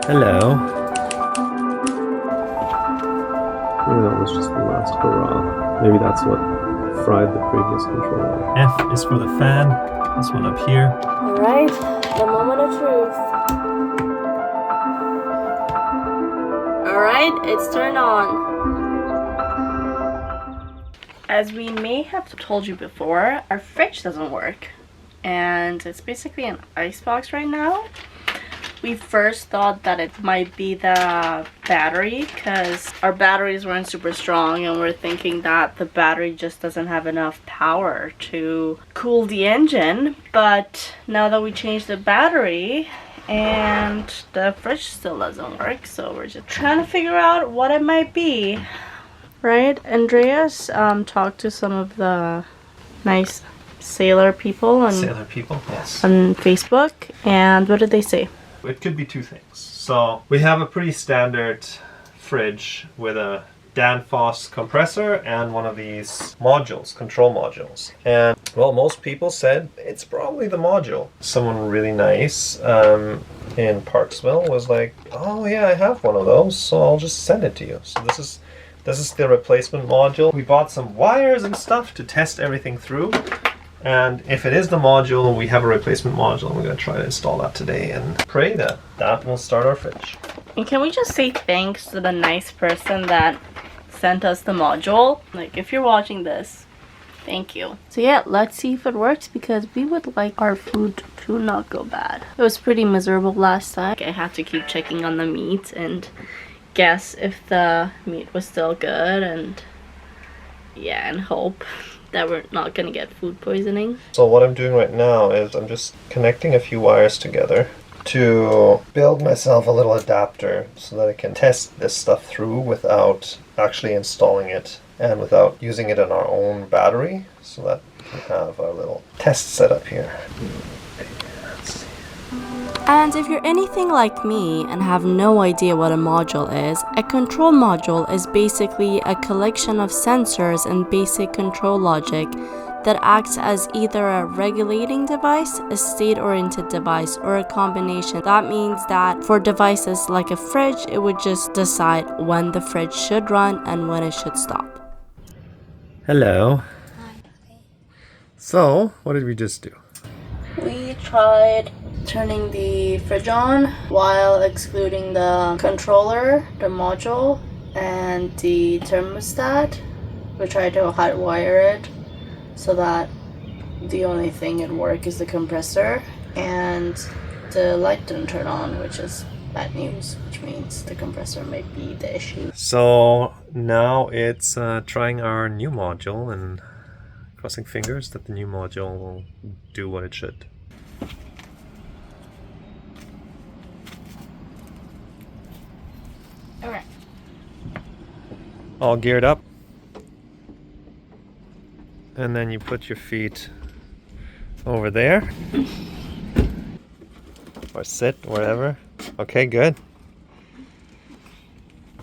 Hello. Maybe that was just the last hurrah. Maybe that's what fried the previous controller. F is for the fan. This one up here. Alright, the moment of truth. Alright, it's turned on. As we may have told you before, our fridge doesn't work. And it's basically an icebox right now. We first thought that it might be the battery because our batteries weren't super strong, and we're thinking that the battery just doesn't have enough power to cool the engine. But now that we changed the battery and the fridge still doesn't work, so we're just trying to figure out what it might be. Right? Andreas talked to some of the nice sailor people on Yes. on Facebook, and what did they say? It could be two things. So we have a pretty standard fridge with a Danfoss compressor and one of these modules, control modules. And well, most people said it's probably the module. Someone really nice in Parksville was like, oh yeah, I have one of those, so I'll just send it to you. So this is the replacement module. We bought some wires and stuff to test everything through. And if it is the module, we have a replacement module, and we're going to try to install that today and pray that that will start our fridge. And can we just say thanks to the nice person that sent us the module? Like, if you're watching this, thank you. So yeah, let's see if it works, because we would like our food to not go bad. It was pretty miserable last time. I had to keep checking on the meat and guess if the meat was still good, and yeah, and hope that we're not gonna get food poisoning. So what I'm doing right now is I'm just connecting a few wires together to build myself a little adapter so that I can test this stuff through without actually installing it and without using it in our own battery, so that we can have our little test setup here. And if you're anything like me and have no idea what a module is, a control module is basically a collection of sensors and basic control logic that acts as either a regulating device, a state-oriented device, or a combination. That means that for devices like a fridge, it would just decide when the fridge should run and when it should stop. Hello. So, what did we just do? We tried turning the fridge on while excluding the controller, the module, and the thermostat. We tried to hotwire it so that the only thing at work is the compressor, and the light didn't turn on, which is bad news, which means the compressor might be the issue. So now it's trying our new module and crossing fingers that the new module will do what it should. Alright. All geared up. And then you put your feet over there. Or sit, wherever. Okay, good.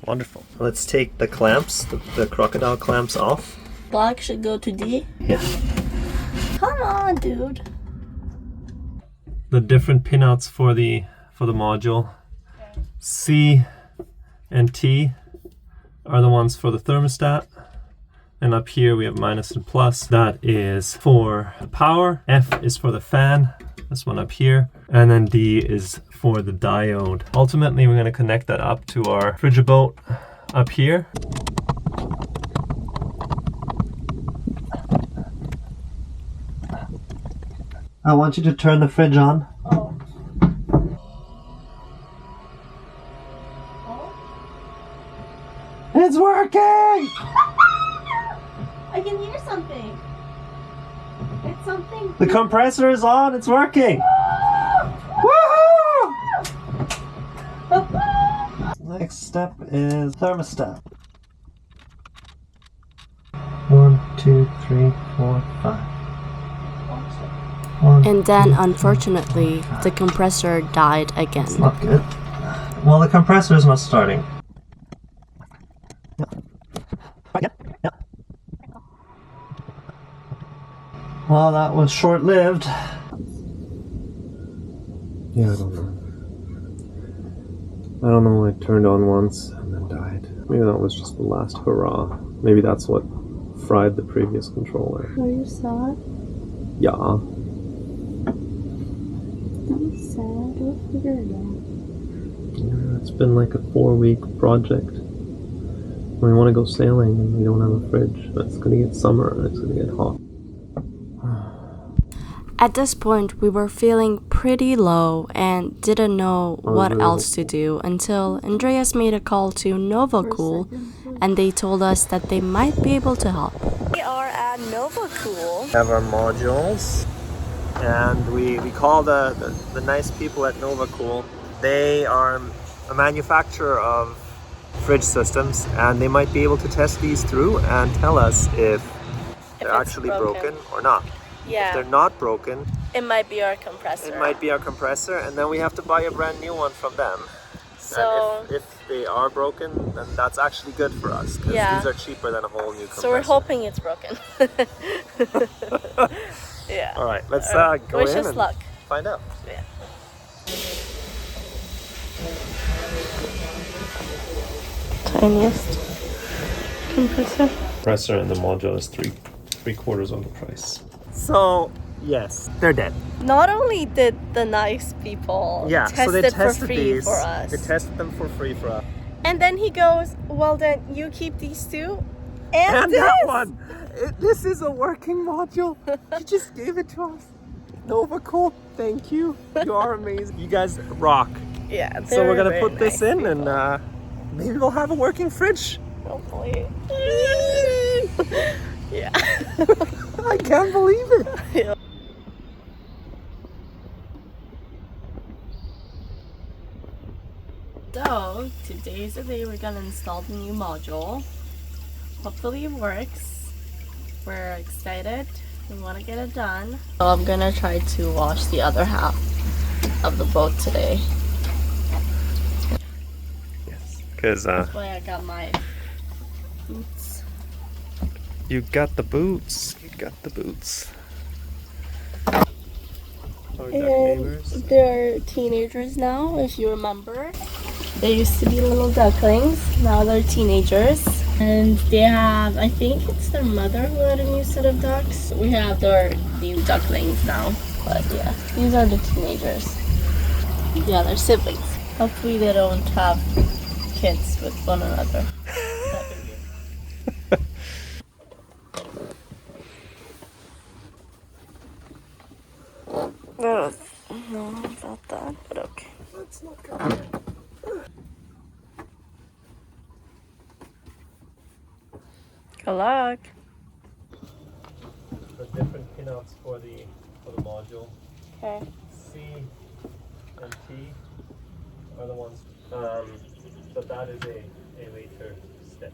Wonderful. Let's take the clamps, the crocodile clamps off. Black should go to D. Yeah. Come on, dude. The different pinouts for the module. C and T are the ones for the thermostat. And up here we have minus and plus. That is for the power. F is for the fan. This one up here. And then D is for the diode. Ultimately, we're going to connect that up to our Frigiboat up here. I want you to turn the fridge on. Oh. It's working! I can hear something. It's something. The compressor is on, it's working! Woohoo! Next step is thermostat. 1, 2, 3, 4, 5. And then, unfortunately, the compressor died again. It's not good. Well, the compressor is not starting. Well, that was short-lived. Yeah, I don't know. I don't know, it turned on once and then died. Maybe that was just the last hurrah. Maybe that's what fried the previous controller. Are you sad? Yeah. Don't be sad. We'll figure it out. Yeah, it's been like a 4-week project. We want to go sailing and we don't have a fridge. It's gonna get summer and it's gonna get hot. At this point, we were feeling pretty low and didn't know what really else to do until Andreas made a call to Kool and they told us that they might be able to help. We are at Kool. We have our modules, and we call the nice people at Kool. They are a manufacturer of fridge systems, and they might be able to test these through and tell us if they're actually broken or not. Yeah. If they're not broken, It might be our compressor. it might be our compressor, and then we have to buy a brand new one from them. So, and if they are broken, then that's actually good for us, because Yeah. these are cheaper than a whole new compressor. so we're hoping it's broken. Yeah. All right, let's go Wish in us and luck. find out. Yeah. Tiniest compressor. Compressor and the module is three quarters of the price. So yes, they're dead. Not only did the nice people Yeah, test so they it for tested free these. for us, They tested them for free for us. and then he goes, "Well, then you keep these two, and this." that one, this is a working module. He just gave it to us. Kool, thank you. You are amazing. You guys rock. Yeah. So we're gonna very put this nice in, people. and maybe we'll have a working fridge. Hopefully. Yeah. I can't believe it. Yeah. So today's the day we're gonna install the new module. Hopefully it works. We're excited. We want to get it done. So I'm gonna try to wash the other half of the boat today. Yes, because That's why I got my boots. you got the boots. You got the boots. Our duck neighbors. They're teenagers now, if you remember. They used to be little ducklings, now they're teenagers. And they have, I think it's their mother who had a new set of ducks. We have their new ducklings now, but yeah, these are the teenagers. Yeah, they're siblings. Hopefully they don't have kids with one another. That'd be weird. No, not about that, but okay. Let's look at it. Good luck. The different pinouts for the module. Okay. C and T are the ones, but that is a later step.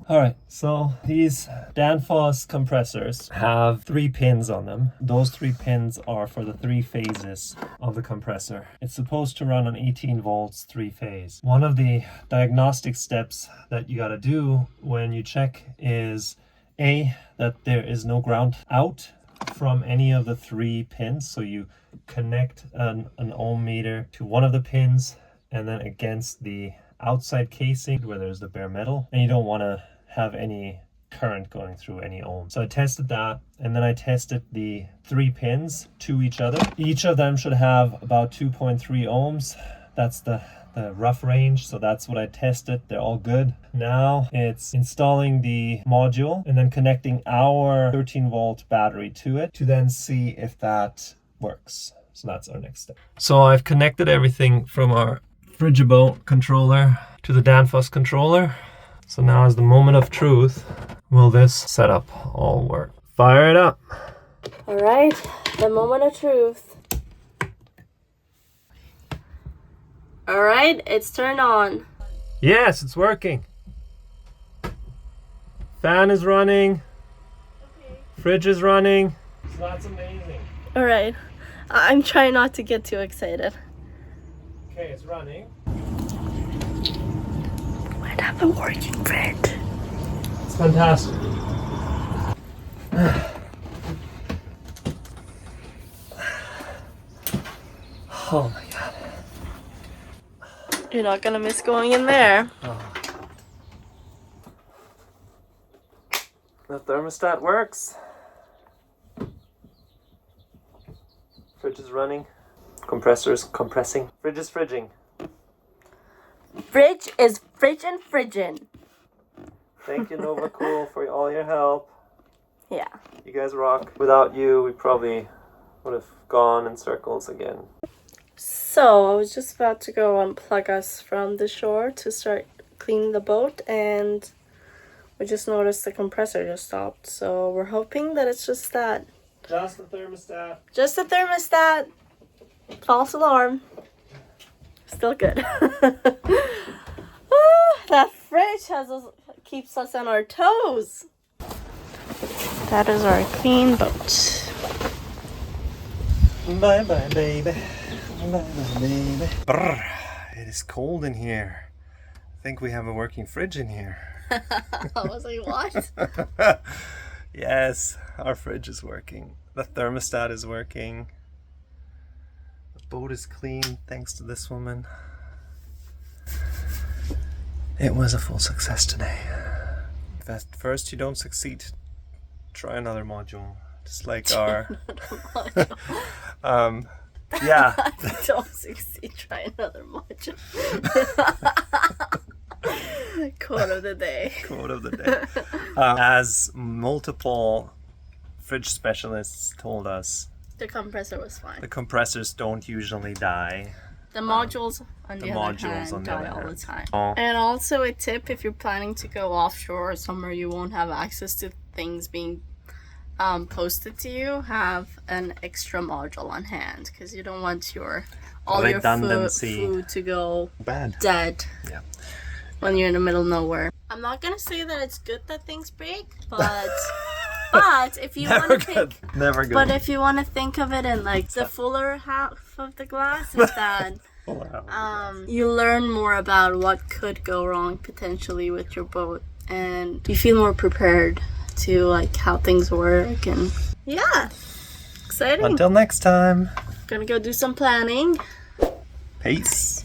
Alright, so these Danfoss compressors have 3 pins on them. Those 3 pins are for the 3 phases of the compressor. It's supposed to run on 18 volts, 3-phase. One of the diagnostic steps that you gotta do when you check is A, that there is no ground out from any of the 3 pins. So you connect an ohm meter to one of the pins and then against the outside casing where there's the bare metal, and you don't want to have any current going through any ohm. So I tested that, and then I tested the 3 pins to each other. Each of them should have about 2.3 ohms. That's the rough range, so that's what I tested. They're all good. Now it's installing the module and then connecting our 13 volt battery to it to then see if that works. So that's our next step. So I've connected everything from our Frigibo controller to the Danfoss controller. So now is the moment of truth. Will this setup all work? Fire it up. All right, the moment of truth. All right, it's turned on. Yes, it's working. Fan is running. Fridge is running. So that's amazing. All right, I'm trying not to get too excited. Okay, it's running. Might have a working fridge. It's fantastic. Oh my god. You're not gonna miss going in there. Oh. The thermostat works. Fridge is running. Compressors compressing. Fridge is fridging. Fridge is friggin'. Thank you, Nova Kool, for all your help. Yeah. You guys rock. Without you, we probably would have gone in circles again. So I was just about to go unplug us from the shore to start cleaning the boat, and we just noticed the compressor just stopped. So we're hoping that it's just that. Just the thermostat. Just the thermostat. False alarm. Still good. That fridge keeps us on our toes. That is our clean boat. Bye bye, baby. Bye bye, baby. Brr, it is cold in here. I think we have a working fridge in here. I was like, what? Yes, our fridge is working. The thermostat is working. The boat is clean thanks to this woman. It was a full success today. If at first you don't succeed, try another module. Just like our... yeah. If you don't succeed, try another module. Quote of the day. Quote of the day. As multiple fridge specialists told us, the compressor was fine. the compressors don't usually die. The modules, on the other hand, die all the time. Oh. And also a tip, if you're planning to go offshore or somewhere you won't have access to things being posted to you, have an extra module on hand, because you don't want all your food to go Bad. dead. Yeah. When you're in the middle of nowhere. I'm not gonna say that it's good that things break, but if you want to think, Never good. but if you want to think of it in like the fuller half of the glass, is that you learn more about what could go wrong potentially with your boat, and you feel more prepared to like how things work, and yeah, exciting. Until next time. Gonna go do some planning. Peace.